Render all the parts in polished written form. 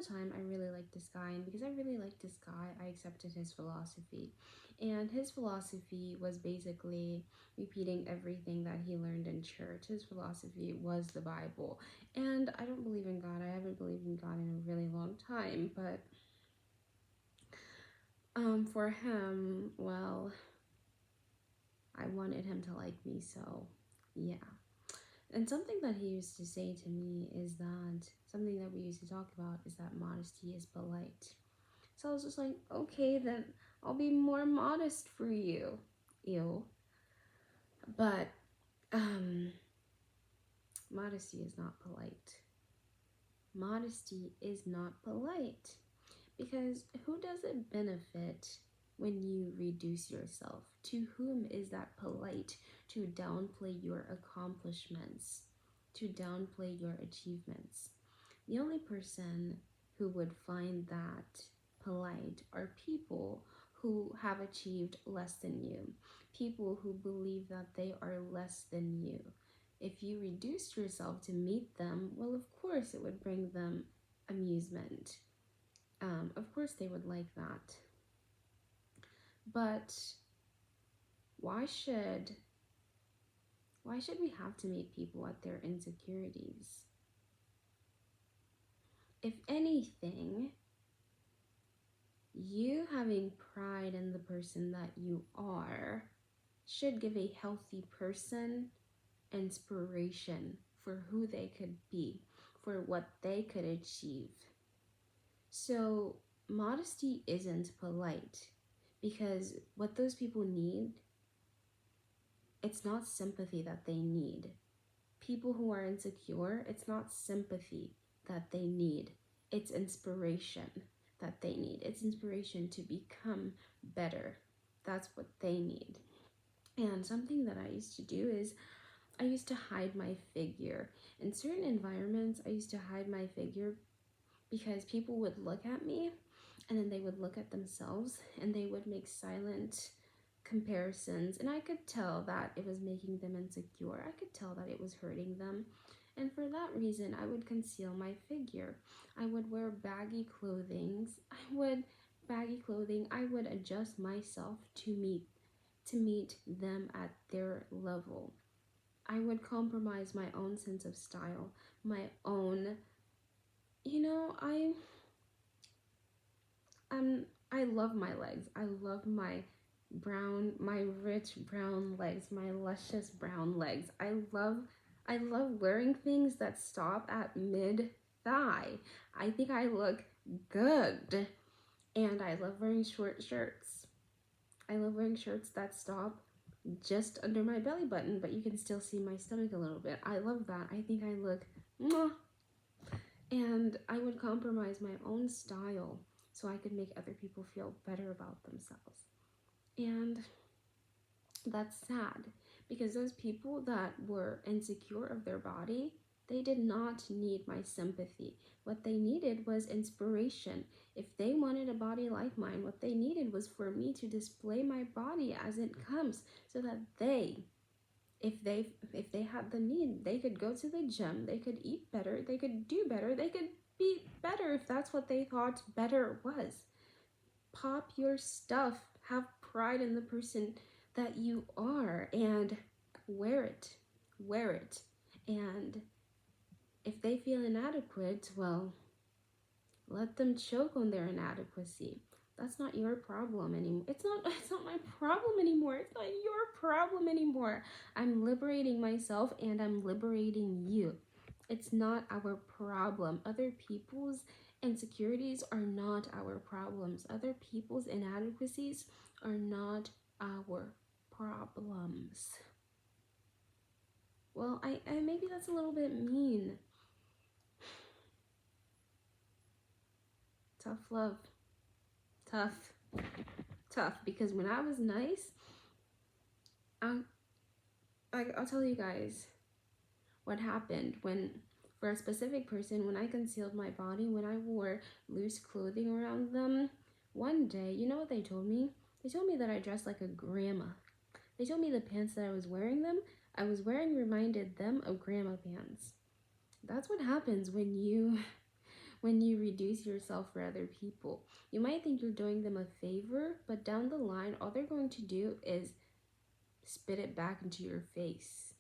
time, I really liked this guy, and because I really liked this guy, I accepted his philosophy. And his philosophy was basically repeating everything that he learned in church. His philosophy was the Bible. And I don't believe in God. I haven't believed in God in a really long time, but for him, well, I wanted him to like me, so yeah. And something that he used to say to me is that something that we used to talk about is that modesty is polite. So I was just like, okay, then I'll be more modest for you. Ew. But modesty is not polite. Modesty is not polite. Because who does it benefit when you reduce yourself? To whom is that polite to downplay your accomplishments, to downplay your achievements? The only person who would find that polite are people who have achieved less than you, people who believe that they are less than you. If you reduced yourself to meet them, well, of course it would bring them amusement. Of course they would like that. But why should we have to meet people at their insecurities? If anything, you having pride in the person that you are should give a healthy person inspiration for who they could be, for what they could achieve. So modesty isn't polite, because what those people need, it's not sympathy that they need. People who are insecure, it's not sympathy that they need. It's inspiration that they need. It's inspiration to become better. That's what they need. And something that I used to do is I used to hide my figure. In certain environments, I used to hide my figure because people would look at me and then they would look at themselves and they would make silent comparisons, and I could tell that it was making them insecure. I could tell that it was hurting them, and for that reason I would conceal my figure. I would wear baggy clothing. I would adjust myself to meet them at their level. I would compromise my own sense of style, my own, you know, I love my legs. I love my rich brown legs, my luscious brown legs. I love wearing things that stop at mid thigh. I think I look good. And I love wearing short shirts. I love wearing shirts that stop just under my belly button, but you can still see my stomach a little bit. I love that. I think I look mwah. And I would compromise my own style so I could make other people feel better about themselves. And that's sad, because those people that were insecure of their body, they did not need my sympathy. What they needed was inspiration. If they wanted a body like mine, what they needed was for me to display my body as it comes, so that if they had the need, they could go to the gym, they could eat better, they could do better, they could be better if that's what they thought better was. Pop your stuff. Have pride in the person that you are, and wear it. Wear it. And if they feel inadequate, well, let them choke on their inadequacy. That's not your problem anymore. It's not my problem anymore. It's not your problem anymore. I'm liberating myself and I'm liberating you. It's not our problem. Other people's insecurities are not our problems. Other people's inadequacies are not our problems. Well, I maybe that's a little bit mean. Tough love. Tough, because when I was nice, I'll tell you guys what happened when, for a specific person, when I concealed my body, when I wore loose clothing around them. One day, you know what they told me? They told me that I dressed like a grandma. They told me the pants that I was wearing reminded them of grandma pants. That's what happens when when you reduce yourself for other people. You might think you're doing them a favor, but down the line, all they're going to do is spit it back into your face.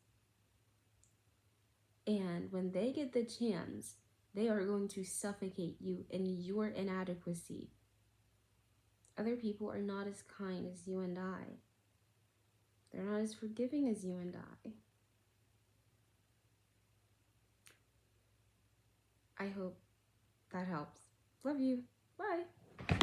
And when they get the chance, they are going to suffocate you in your inadequacy. Other people are not as kind as you and I. They're not as forgiving as you and I hope that helps. Love you. Bye.